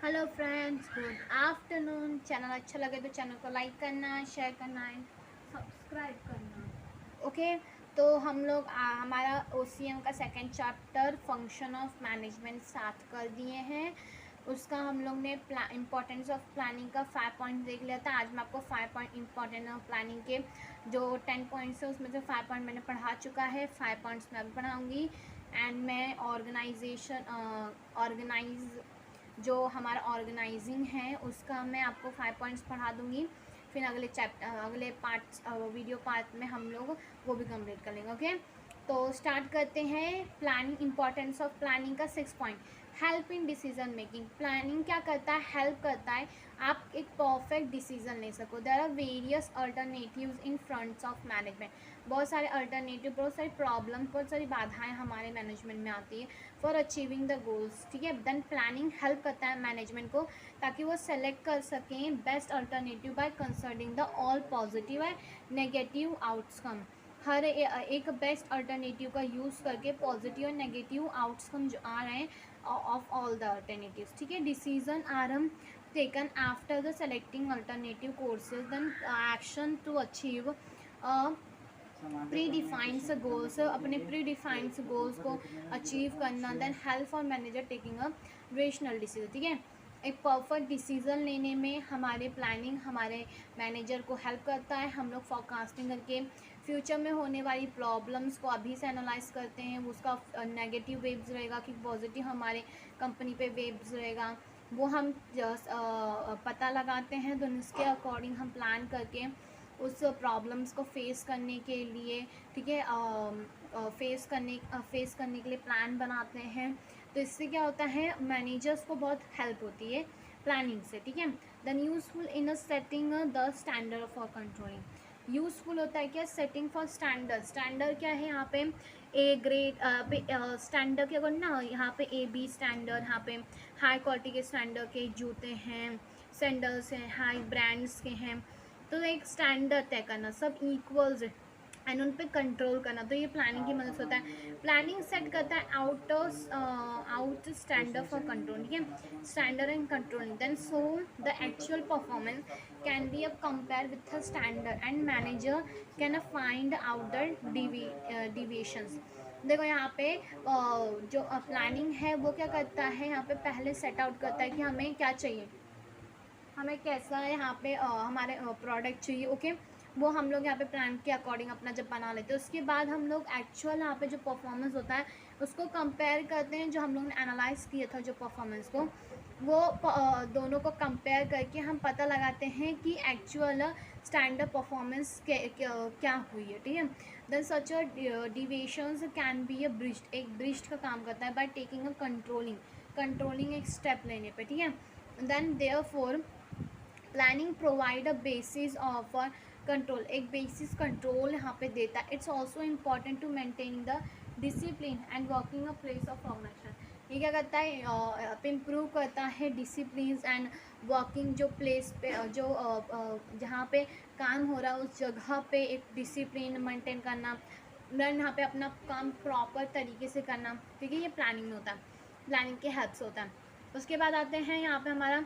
Hello friends, good afternoon. Channel अच्छा लगे तो चैनल को लाइक करना, शेयर करना एंड सब्सक्राइब करना। ओके, तो हम लोग हमारा ओसीएम का second chapter function of management start कर दिए हैं। उसका हम लोग ने इम्पोर्टेंस ऑफ प्लानिंग का 5 पॉइंट देख लिया था। आज मैं आपको 5 पॉइंट इम्पोर्टेंट ऑफ प्लानिंग के जो 10 पॉइंट्स है उसमें से 5 पॉइंट मैंने पढ़ा चुका है। 5 पॉइंट्स मैं अभी पढ़ाऊँगी। एंड मैं ऑर्गेनाइज जो हमारा ऑर्गेनाइजिंग है उसका मैं आपको 5 पॉइंट्स पढ़ा दूँगी। फिर अगले पार्ट वीडियो पार्ट में हम लोग वो भी कंप्लीट कर लेंगे। ओके, तो स्टार्ट करते हैं। प्लानिंग, इंपॉर्टेंस ऑफ प्लानिंग का 6 point. Help in decision making. Planning क्या करता है? हेल्प करता है आप एक परफेक्ट डिसीजन ले सको। There are various alternatives in fronts of management. बहुत सारे अल्टरनेटिव, बहुत सारी प्रॉब्लम, बहुत सारी बाधाएं हमारे मैनेजमेंट में आती है फॉर अचीविंग द गोल्स। ठीक है, देन प्लानिंग हेल्प करता है मैनेजमेंट को ताकि वो सेलेक्ट कर सकें best alternative by considering the all positive and negative outcome. हर एक बेस्ट अल्टरनेटिव का यूज़ करके पॉजिटिव और नेगेटिव आउटकम जो आ रहे हैं ऑफ ऑल द अल्टरनेटिव्स। ठीक है, decision are taken after the selecting alternative courses, then action to achieve predefined goals, अपने प्री डिफाइंड गोल्स को अचीव करना। Then help for manager taking a rational decision. ठीक है, एक perfect decision लेने में हमारे प्लानिंग हमारे मैनेजर को हेल्प करता है। हम लोग फोरकास्टिंग करके फ्यूचर में होने वाली प्रॉब्लम्स को अभी से एनालाइज करते हैं। उसका नेगेटिव वेव्स रहेगा कि पॉजिटिव हमारे कंपनी पे वेव्स रहेगा, वो हम पता लगाते हैं। तो इसके अकॉर्डिंग हम प्लान करके उस प्रॉब्लम्स को फेस करने के लिए, ठीक है, फेस करने के लिए प्लान बनाते हैं। तो इससे क्या होता है, मैनेजर्स को बहुत हेल्प होती है प्लानिंग से। ठीक है, then useful in setting the standard for controlling. Useful होता है क्या? Setting for standard. स्टैंडर्ड क्या है यहाँ पे? ए ग्रेड स्टैंडर्ड के अकॉर्डिंग ना, यहाँ पे ए बी स्टैंडर्ड, यहाँ पे हाई क्वालिटी के स्टैंडर्ड के जूते हैं, सैंडल्स हैं, हाई ब्रांड्स के हैं। तो एक स्टैंडर्ड तय करना, सब इक्वल्स एंड उन पर कंट्रोल करना। तो ये प्लानिंग की मदद से होता है। प्लानिंग सेट करता है आउट स्टैंडर्ड फॉर कंट्रोल। ठीक है, standard and control, then so the actual performance can be a compare with a standard and manager can a find out the deviations. देखो यहाँ पे जो प्लानिंग है वो क्या करता है, यहाँ पे पहले सेट आउट करता है कि हमें क्या चाहिए, हमें कैसा यहाँ पे हमारे प्रोडक्ट चाहिए। ओके, वो हम लोग यहाँ पे प्लान के अकॉर्डिंग अपना जब बना लेते हैं, उसके बाद हम लोग एक्चुअल यहाँ पे जो परफॉर्मेंस होता है उसको कंपेयर करते हैं। जो हम लोग ने एनालाइज किया था जो परफॉर्मेंस को, वो दोनों को कंपेयर करके हम पता लगाते हैं कि एक्चुअल स्टैंडर्ड परफॉर्मेंस क्या हुई है। ठीक है, then such deviations can be a bridge, एक ब्रिज का काम करता है बाय टेकिंग अ कंट्रोलिंग एक स्टेप लेने पे। ठीक है, then therefore planning provide a basis of control, एक बेसिस कंट्रोल यहाँ पे देता है। It's also important to maintain the discipline and working a place of organisation. ये क्या करता है? इम्प्रूव करता है डिसिप्लिन एंड वर्किंग, जो प्लेस पे जो जहाँ पे काम हो रहा है उस जगह पे एक डिसिप्लिन मेंटेन करना, देन यहाँ पे अपना काम प्रॉपर तरीके से करना। ठीक है, ये प्लानिंग में होता है, प्लानिंग के हेल्प से होता है। उसके बाद आते हैं यहाँ पे हमारा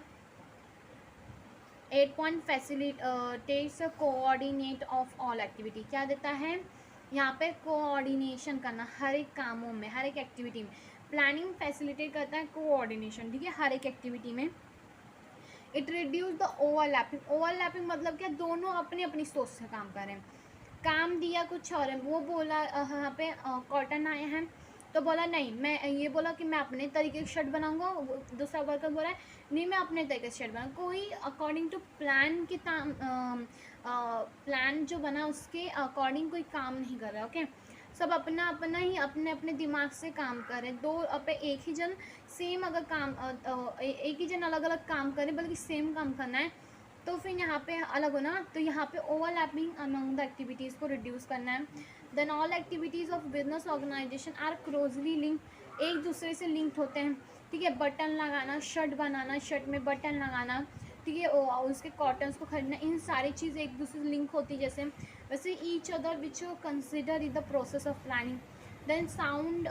8 point facilitates coordinate of all activity. क्या देता है यहाँ पे? कोऑर्डिनेशन करना हर एक कामों में, हर एक एक्टिविटी में। प्लानिंग फैसिलिटेट करता है कोऑर्डिनेशन। ठीक है, हर एक एक्टिविटी में। It reduce the overlapping. Overlapping मतलब क्या? दोनों अपनी अपनी सोच से काम कर रहे हैं, काम दिया कुछ और है। वो बोला यहाँ पे कॉटन आए हैं तो बोला नहीं, मैं ये बोला कि मैं अपने तरीके की शर्ट बनाऊंगा। दूसरा वर्कर बोला है नहीं, मैं अपने तरीके से शर्ट बनाऊँ। कोई अकॉर्डिंग टू प्लान के प्लान जो बना उसके अकॉर्डिंग कोई काम नहीं कर रहा। ओके, सब अपना अपना ही अपने अपने दिमाग से काम कर रहे हैं। दो पे एक ही जन सेम अगर काम एक ही जन अलग अलग काम करें बल्कि सेम काम करना है तो फिर यहाँ पे अलग होना। तो यहाँ पे ओवरलैपिंग अमंग द एक्टिविटीज़ को रिड्यूस करना है। Then all activities of business organisation are closely link, एक दूसरे से लिंक्ड होते हैं। ठीक है, बटन लगाना, शर्ट बनाना, शर्ट में बटन लगाना, ठीक है, उसके कॉटन्स को खरीदना, इन सारी चीज़ें एक दूसरे से लिंक होती है जैसे वैसे each other which consider in the process of planning. Then sound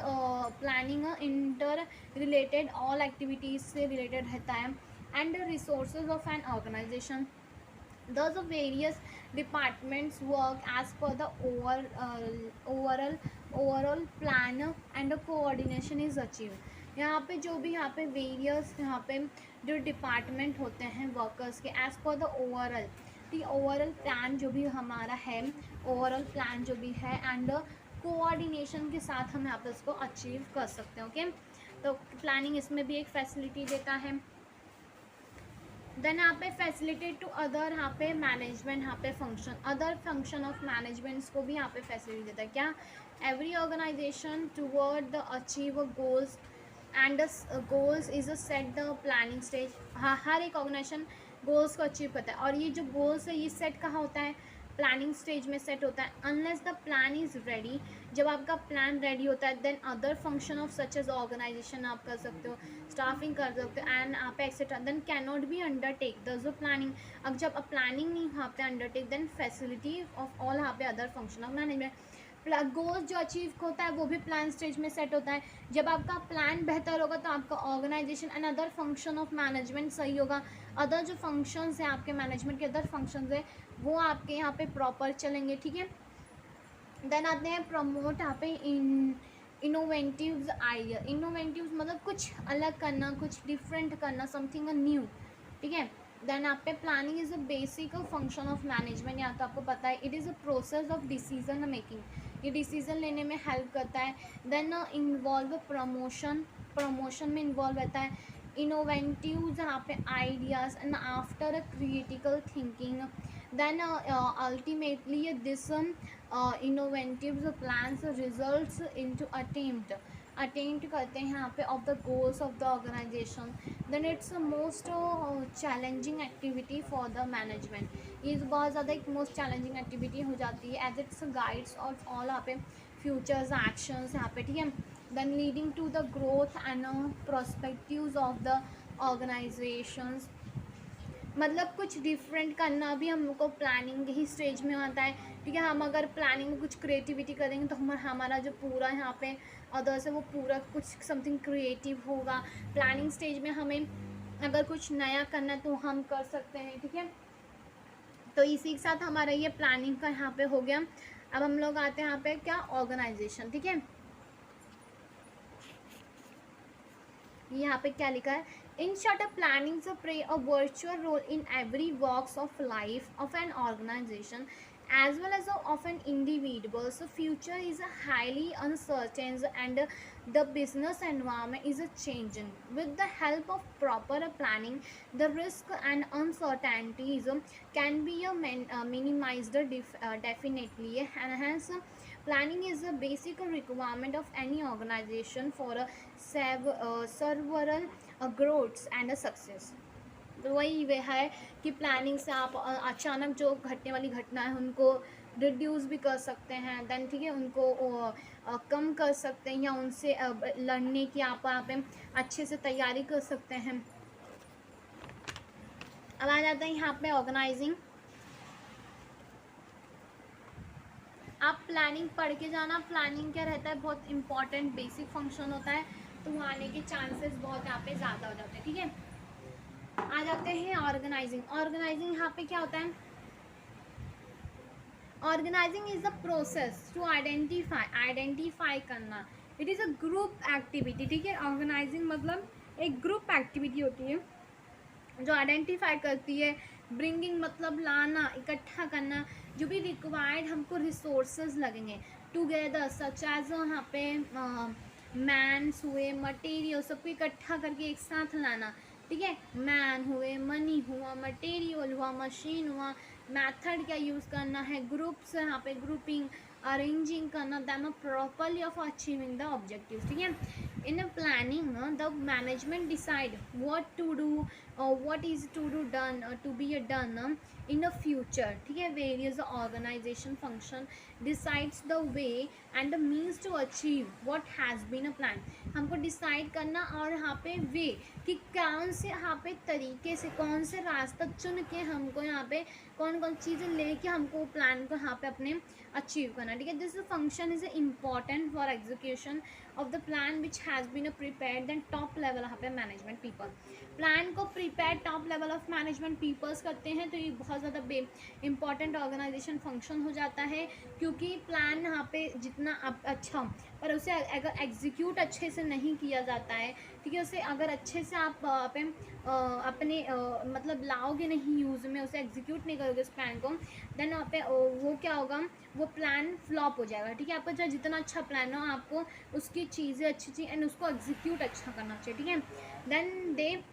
planning interrelated, all activities से रिलेटेड रहता है। and the resources of an organization. Thus, the various departments work as per the overall plan and the coordination is achieved. यहाँ पे जो भी यहाँ पे various यहाँ पे जो डिपार्टमेंट होते हैं वर्कर्स के एज पर द ओवरऑल, ठीक है, ओवरऑल प्लान जो भी हमारा है, ओवरऑल प्लान जो भी है एंड कोऑर्डिनेशन के साथ हम यहाँ पे उसको अचीव कर सकते हैं. ओके, तो प्लानिंग इसमें भी एक फैसिलिटी देता है. देन यहाँ पे फैसिलिटेट टू अदर यहाँ पे मैनेजमेंट यहाँ पे function, other function of managements को भी यहाँ पे फैसिलिटी देता है. क्या? Every organisation toward the achieve goals and goals is a set the planning stage. हाँ, हर एक ऑर्गेनाइजेशन गोल्स को अचीव करता है और ये जो गोल्स है ये सेट कहाँ होता है? प्लानिंग स्टेज में सेट होता है. Unless the plan is ready, जब आपका प्लान रेडी होता है then other function of such as organisation आप कर सकते हो, स्टाफिंग कर सकते हो एंड आप etcetera then can not be undertake the जो प्लानिंग. अब जब अब प्लानिंग नहीं वहाँ पे undertake then facility of all यहाँ पे other function of management. Goals जो अचीव होता है वो भी प्लान स्टेज में सेट होता है. जब आपका प्लान बेहतर होगा तो आपका organisation and other function of management सही होगा. अदर जो फंक्शंस हैं आपके मैनेजमेंट के अदर फंक्शंस हैं वो आपके यहाँ पे प्रॉपर चलेंगे. ठीक है. देन आते हैं प्रमोट यहाँ पे इनोवेटिव्स आइडिया. इनोवेटिव्स मतलब कुछ अलग करना, कुछ डिफरेंट करना, समथिंग न्यू. ठीक है. देन आप पे planning is a basic function of management. यहाँ तो आपको पता है it is a process of decision making. ये डिसीजन लेने में हेल्प करता है. देन इन्वॉल्व प्रमोशन, प्रमोशन में इन्वॉल्व रहता है. इनोवेटिव्स यहाँ पे ideas and after a critical thinking then ultimately this innovative plans results into attempt करते हैं यहाँ पे of the goals of the organization. then it's the most challenging activity for the management. ये बहुत ज़्यादा एक most challenging activity हो जाती है as it's guides of all यहाँ पे futures actions यहाँ पे. ठीक है. then leading to the growth and perspectives of the organizations. मतलब कुछ डिफरेंट करना भी हमको प्लानिंग ही स्टेज में आता है. ठीक है. हम अगर प्लानिंग में कुछ क्रिएटिविटी करेंगे तो हमारा जो पूरा यहाँ पे अदर्स है वो पूरा कुछ समथिंग क्रिएटिव होगा. प्लानिंग स्टेज में हमें अगर कुछ नया करना तो हम कर सकते हैं. ठीक है. तो इसी के साथ हमारा ये प्लानिंग का यहाँ पे हो गया. अब हम लोग आते हैं यहाँ पे क्या? ऑर्गेनाइजेशन. ठीक है. यहाँ पे क्या लिखा है? In short, planning play a virtual role in every walks of life of an organization as well as of an individual. So future is a highly uncertain and the business environment is a changing. With the help of proper planning, the risk and uncertainties can be minimized definitely. And hence, planning is a basic requirement of any organization for a several growths and a success. तो वही वे है कि planning से आप अचानक जो घटने वाली घटना है उनको रिड्यूस भी कर सकते हैं. देन ठीक है, उनको कम कर सकते हैं या उनसे लड़ने की आप अच्छे से तैयारी कर सकते हैं. अब आ जाता है यहाँ पे ऑर्गेनाइजिंग. आप प्लानिंग पढ़ के जाना. प्लानिंग क्या रहता है? बहुत इंपॉर्टेंट बेसिक फंक्शन होता है तो वहाँ आने के चांसेस बहुत यहाँ पे ज़्यादा हो जाते हैं. ठीक है. आ जाते हैं ऑर्गेनाइजिंग. ऑर्गेनाइजिंग यहाँ पे क्या होता है? Organising is the process to identify करना. It is a group activity. ठीक है. ऑर्गेनाइजिंग मतलब एक ग्रुप एक्टिविटी होती है जो आइडेंटिफाई करती है. ब्रिंगिंग मतलब लाना, इकट्ठा करना, जो भी रिक्वायर्ड हमको रिसोर्सेज लगेंगे टुगेदर सच एज यहाँ पे मैन्स हुए, मटेरियल, सबको इकट्ठा करके एक साथ लाना. ठीक है. मैन हुए, मनी हुआ, मटेरियल हुआ, मशीन हुआ, मेथड क्या यूज़ करना है, ग्रुप्स यहाँ पे ग्रुपिंग, अरेंजिंग करना, them properly of achieving the objective. ठीक है. In planning the management decide what to do or what is to do done to be done in the future. ठीक है. various organization function decides the way and the means to achieve what has been a plan. हमको decide करना और यहाँ पे वे कि कौन से यहाँ पे तरीके से, कौन से रास्ता चुन के हमको यहाँ पे कौन कौन चीज़ें लेके हमको प्लान को यहाँ पे अपने अचीव करना. ठीक है. This function is important for execution of the plan which has has been prepared then top level यहाँ पे मैनेजमेंट पीपल, प्लान को prepare top level of management peoples करते हैं, तो ये बहुत ज़्यादा इंपॉर्टेंट ऑर्गेनाइजेशन फंक्शन हो जाता है, क्योंकि प्लान यहाँ पे जितना अच्छा पर उसे अगर एग्जीक्यूट अच्छे से नहीं किया जाता है, ठीक है, उसे अगर अच्छे से आप अपने मतलब लाओगे नहीं यूज़ में, उसे एग्जीक्यूट नहीं करोगे उस प्लान को, देन वहाँ पे वो क्या होगा, वो प्लान फ्लॉप हो जाएगा, ठीक है। आपका चाहे जितना अच्छा प्लान हो, आपको उसकी चीज़ें अच्छी चीज़ एंड उसको एग्जीक्यूट अच्छा करना चाहिए, ठीक है। Then they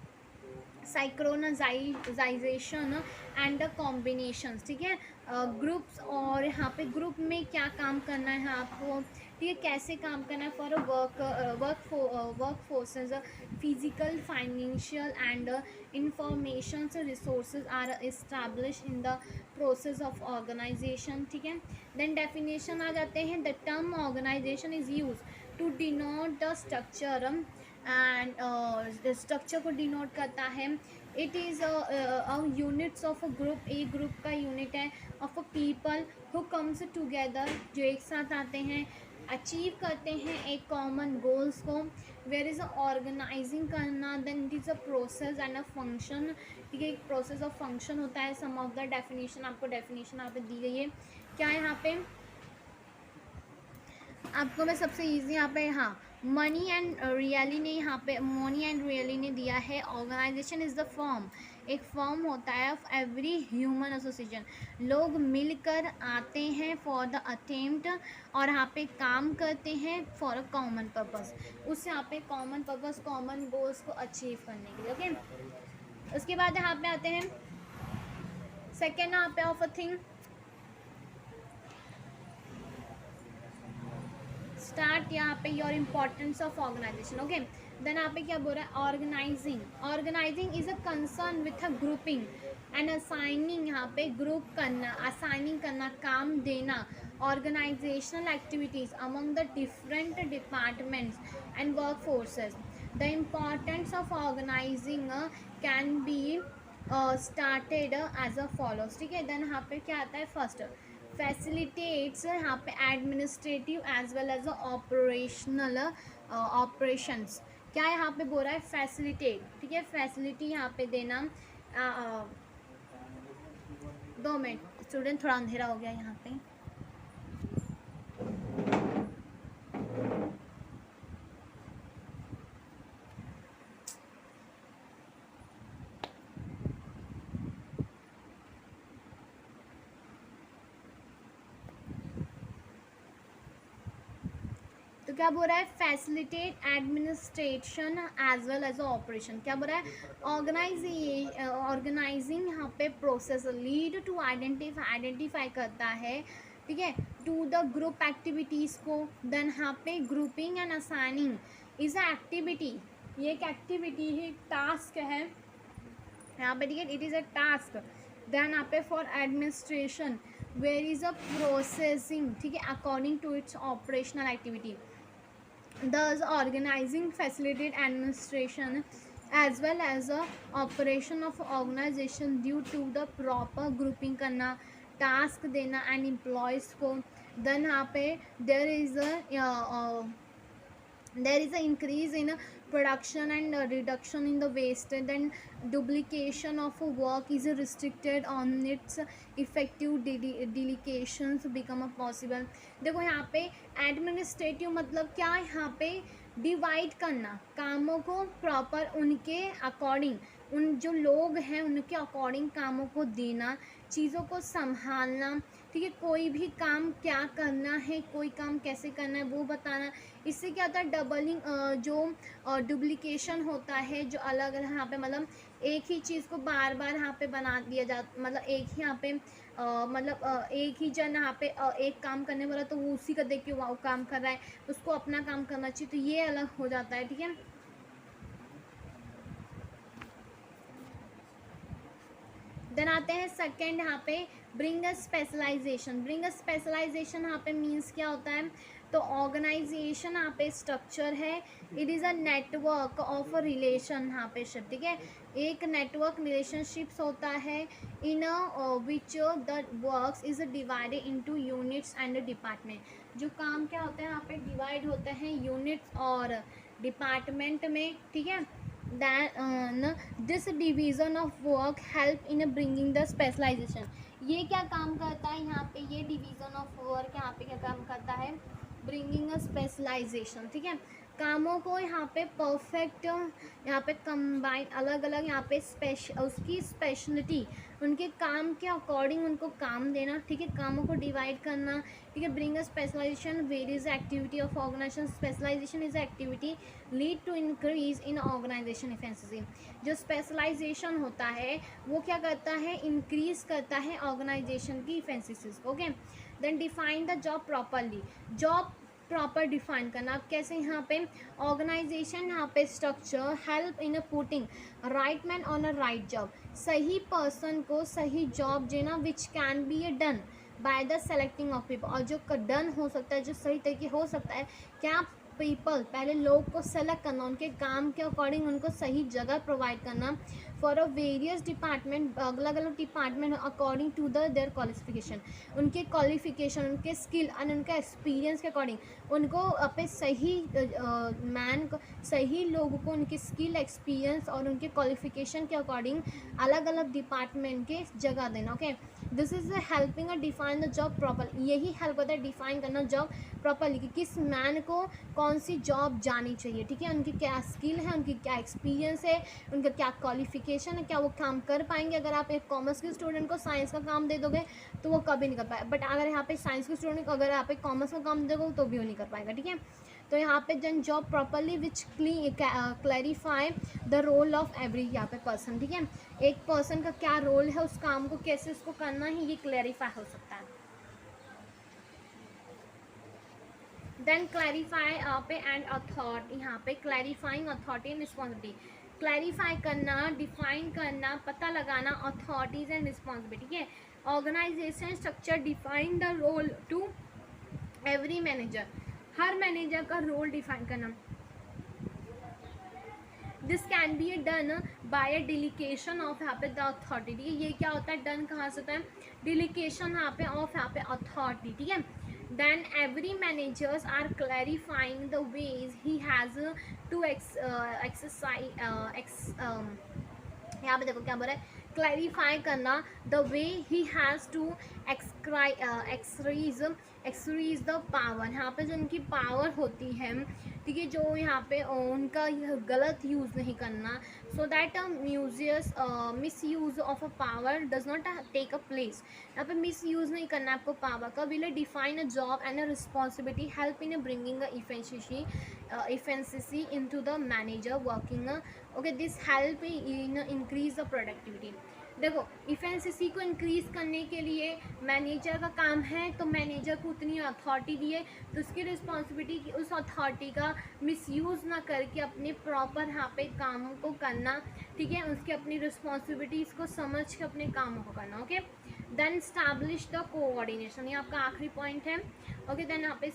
synchronisation and the combinations, ठीक है, ग्रुप्स, और यहाँ पे ग्रुप में क्या काम करना है आपको, ठीक है, कैसे काम करना है for work forces, physical, financial and information resources are establish in the process of organisation, ठीक है। देन डेफिनेशन आ जाते हैं, the term organisation is use to denote the structure and structure को डिनोट करता है। It is units of a group, एक ग्रुप का यूनिट है, of a people who comes together, जो एक साथ आते हैं, अचीव करते हैं एक कॉमन गोल्स को। वेयर इज़ अ ऑर्गेनाइजिंग करना, then it is a process and a function, ठीक है, एक प्रोसेस ऑफ फंक्शन होता है। सम ऑफ द डेफिनेशन, आपको डेफिनेशन यहाँ पे दी गई है, क्या है यहाँ पे आपको मैं सबसे ईजी यहाँ पे, हाँ, मनी एंड रियली ने यहाँ पे मनी एंड रियली ने दिया है, ऑर्गेनाइजेशन इज़ द फॉर्म, एक फॉर्म होता है ऑफ एवरी ह्यूमन एसोसिएशन, लोग मिलकर आते हैं फॉर द अटेम्प्ट, और यहाँ पे काम करते हैं फॉर अ कॉमन पर्पस, उससे यहाँ पे कॉमन पर्पस, कॉमन गोल्स को अचीव करने के लिए, ओके। उसके बाद यहाँ पे आते हैं सेकेंड यहाँ पे ऑफ अ थिंग, स्टार्ट यहाँ पे your importance of organisation, okay. Then यहाँ पे क्या बोल रहा है, organising, organising is a concern with a grouping and assigning, यहाँ पे ग्रुप करना, असाइनिंग करना, काम देना, organisational activities among the different departments and work forces. The importance of organising can be started as a follows, ठीक है। Then यहाँ पे क्या आता है, फर्स्ट फैसिलिटेट्स, यहाँ पे administrative as well as operational operations, क्या यहाँ पे बोल रहा है, फैसिलिटेट, ठीक है, फैसिलिटी यहाँ पे देना। 2 मिनट स्टूडेंट, थोड़ा अंधेरा हो गया यहाँ पे। तो क्या बोल रहा है, facilitate administration as well as operation, क्या बोल रहा है, ऑर्गेनाइजिंग यहाँ पे प्रोसेस, लीड टू आइडेंटिफाई करता है, ठीक है, टू द ग्रुप एक्टिविटीज़ को। देन यहाँ पे grouping and assigning is a activity, ये एक एक्टिविटी है, टास्क है यहाँ पे, ठीक है, it is a task. Then यहाँ पे for administration where is a processing, ठीक है, according to its operational activity. Thus, organizing facilitate administration as well as a operation of organization due to the proper grouping करना, task देना and employees को। then यहाँ पे there is a increase in production and reduction in the waste, then duplication of work is restricted on its effective delegations become a possible। देखो यहाँ पे administrative मतलब क्या, यहाँ पे डिवाइड करना कामों को, प्रॉपर उनके अकॉर्डिंग, उन जो लोग हैं उनके अकॉर्डिंग कामों को देना, चीज़ों को संभालना, ठीक है, कोई भी काम क्या करना है, कोई काम कैसे करना है वो बताना। इससे क्या होता है, डबलिंग, जो डुप्लीकेशन होता है, जो अलग अलग यहाँ पे मतलब एक ही चीज़ को बार बार यहाँ पे बना दिया जाता, मतलब एक ही यहाँ पे एक ही जन यहाँ पे एक काम करने वाला, तो वो उसी का देख के वो काम कर रहा है, उसको अपना काम करना चाहिए, तो ये अलग हो जाता है, ठीक है। देन आते हैं सेकेंड यहाँ पे, bring a specialisation. Bring a specialisation यहाँ पे मीन्स क्या होता है, तो ऑर्गेनाइजेशन यहाँ पे स्ट्रक्चर है, it is a network of relation, यहाँ पे शिप, ठीक है, एक नेटवर्क रिलेशनशिप्स होता है, in which the works is divided into units and department. जो काम क्या होता है यहाँ पे डिवाइड होते हैं यूनिट्स और डिपार्टमेंट में, ठीक है। Then this division of work help in bringing the specialisation, ये क्या काम करता है यहाँ पे, ये डिवीज़न ऑफ वर्क यहाँ पे क्या काम करता है, ब्रिंगिंग अ स्पेशलाइजेशन, ठीक है। कामों को यहाँ पे परफेक्ट, यहाँ पे कंबाइन, अलग अलग यहाँ पे उसकी स्पेशलिटी, उनके काम के अकॉर्डिंग उनको काम देना, ठीक है, कामों को डिवाइड करना, ठीक है। Bring a specialisation varies activity of organisation, specialisation is activity lead to increase in organisation efficiency. जो स्पेशलाइजेशन होता है वो क्या करता है, इंक्रीज करता है ऑर्गेनाइजेशन की efficiency, okay. Then define the job properly, job proper define करना। आप कैसे, यहाँ पे ऑर्गेनाइजेशन, यहाँ पे structure help in putting right man on a right job, सही पर्सन को सही जॉब देना, which can be a done by the selecting of people, और जो डन हो सकता है, जो सही तरीके हो सकता है, क्या पीपल, पहले लोग को सेलेक्ट करना, उनके काम के अकॉर्डिंग उनको सही जगह प्रोवाइड करना, फॉर अ वेरियस डिपार्टमेंट, अलग अलग department according to the their qualification, उनके क्वालिफिकेशन, उनके स्किल एंड उनका एक्सपीरियंस के अकॉर्डिंग उनको अपने सही मैन को, सही लोगों को उनके स्किल, एक्सपीरियंस और उनके क्वालिफिकेशन के अकॉर्डिंग अलग अलग डिपार्टमेंट के जगह देना, okay. This is helping a define the job proper, यही हेल्प करता है डिफाइन करना जॉब प्रॉपरली कि किस मैन को कौन सी जॉब जानी चाहिए, ठीक है, उनकी क्या स्किल है, उनकी क्या एक्सपीरियंस है, उनका क्या क्वालिफिकेशन है, क्या वो काम कर पाएंगे। अगर आप एक कॉमर्स के स्टूडेंट को साइंस का काम दे दोगे तो वो कभी नहीं कर पाएगा, बट अगर यहाँ पे साइंस के स्टूडेंट को अगर आप एक कॉमर्स का काम दोगे तो भी वो नहीं कर पाएगा, ठीक है। तो यहाँ पे जन job properly which clarify the role of every यहाँ पे पर्सन, ठीक है, एक पर्सन का क्या रोल है, उस काम को कैसे उसको करना है, ये क्लैरिफाई हो सकता है। देन क्लैरिफाई पे एंड अथॉरिटी, यहाँ पे clarifying authority and responsibility, clarify करना, डिफाइन करना, पता लगाना अथॉरिटीज एंड रिस्पॉन्सिबिलिटी, ठीक है। Organisation structure define the role to every manager, हर मैनेजर का रोल डिफाइन करना। This can be a done by a delegation of यहाँ पे द अथॉरिटी, ठीक है, ये क्या होता है, डन कहाँ से होता है, डिलीकेशन यहाँ पे ऑफ यहाँ पे अथॉरिटी, ठीक है। Then every managers are clarifying the ways he has to exercise यहाँ पे देखो क्या बोल रहा है, क्लैरिफाई करना the way he has to exercise the power, यहाँ पे जो उनकी पावर होती है, ठीक है, जो यहाँ पे उनका गलत यूज़ नहीं करना, so that misuse of a power does not take a place, यहाँ पे मिस यूज़ नहीं करना आपको पावर का। Will define a job and a responsibility help in bringing a efficiency into the manager working, okay, this help in increase the productivity। देखो इफेंसिसी को increase करने के लिए मैनेजर का काम है, तो मैनेजर को उतनी अथॉरिटी दी है तो उसकी रिस्पॉन्सिबिलिटी कि उस अथॉरिटी का मिसयूज़ ना करके अपने प्रॉपर यहाँ पे कामों को करना, ठीक है, उसकी अपनी रिस्पॉन्सिबिलिटीज़ को समझ के अपने कामों को करना, okay. Then establish the coordination, ये आपका आखिरी पॉइंट है, ओके। देन यहाँ पे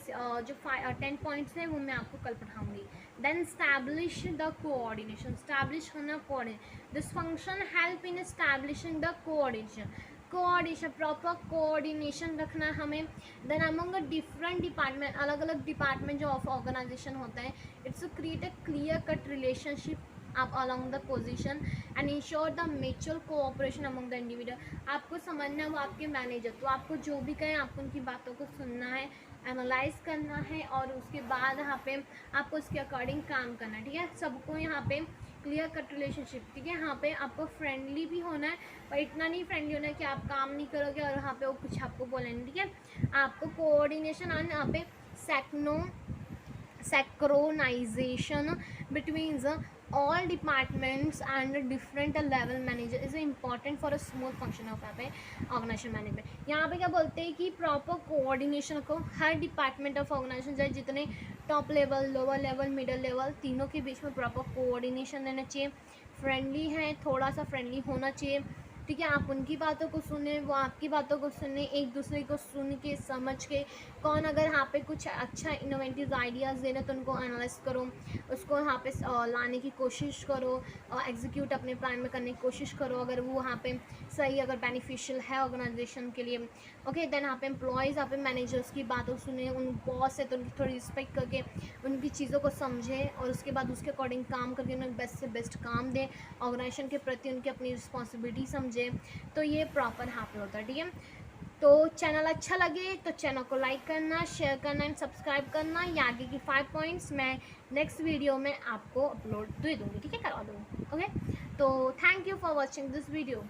जो 10 पॉइंट्स हैं वो मैं आपको कल पढ़ाऊँगी। Then establish the coordination, establish होना coordination, this function help in establishing the coordination, proper coordination रखना है हमें। देन अमंग डिफरेंट डिपार्टमेंट, अलग अलग डिपार्टमेंट जो ऑफ ऑर्गेनाइजेशन होता है, it's create a clear cut relationship आप along the position and ensure the mutual cooperation among the individual। आपको समझना है वो आपके मैनेजर, तो आपको जो भी कहें आपको उनकी बातों को सुनना है, एनालाइज करना है और उसके बाद यहाँ पे आपको उसके अकॉर्डिंग काम करना है, ठीक है। सबको यहाँ पे क्लियर कट रिलेशनशिप, ठीक है। यहाँ पे आपको फ्रेंडली भी होना है, पर इतना नहीं फ्रेंडली होना है कि आप काम नहीं करोगे और यहाँ पे वो कुछ आपको बोलेंगे, ठीक है। आपको कोऑर्डिनेशन और यहाँ पे synchronization between the all departments and different level manager is important for a smooth function of organization management। यहाँ पे क्या बोलते हैं कि प्रॉपर कोऑर्डिनेशन को हर डिपार्टमेंट ऑफ ऑर्गेनाइजेशन, चाहे जितने top level, lower level, middle level, तीनों के बीच में प्रॉपर कोऑर्डिनेशन रहना चाहिए। फ्रेंडली है, थोड़ा सा फ्रेंडली होना चाहिए, ठीक है। आप उनकी बातों को सुने, वो आपकी बातों को सुने, एक दूसरे को सुन के समझ के कौन अगर यहाँ पे कुछ अच्छा इनोवेटिव आइडियाज़ दे रहे तो उनको एनालाइज करो, उसको यहाँ पे लाने की कोशिश करो और एग्जीक्यूट अपने प्लान में करने की कोशिश करो। अगर वो वहाँ पे सही, अगर बेनिफिशियल है ऑर्गेनाइजेशन के लिए, ओके। देन यहाँ पे एम्प्लॉयज़, यहाँ पे मैनेजर्स की बातों सुने, उन बॉस है तो उनकी थोड़ी रिस्पेक्ट करके उनकी चीज़ों को समझें और उसके बाद उसके अकॉर्डिंग काम करके उन्हें बेस्ट से बेस्ट काम दें, ऑर्गेनाइजेशन के प्रति उनकी अपनी रिस्पॉन्सिबिलिटी समझें। तो ये प्रॉपर यहाँ पे होता है, ठीक है। तो चैनल अच्छा लगे तो चैनल को लाइक करना, शेयर करना एंड सब्सक्राइब करना। ये आगे की 5 पॉइंट्स मैं नेक्स्ट वीडियो में आपको अपलोड दे दूँगी, ठीक है, करवा दूँगी, ओके। तो thank you for watching this video.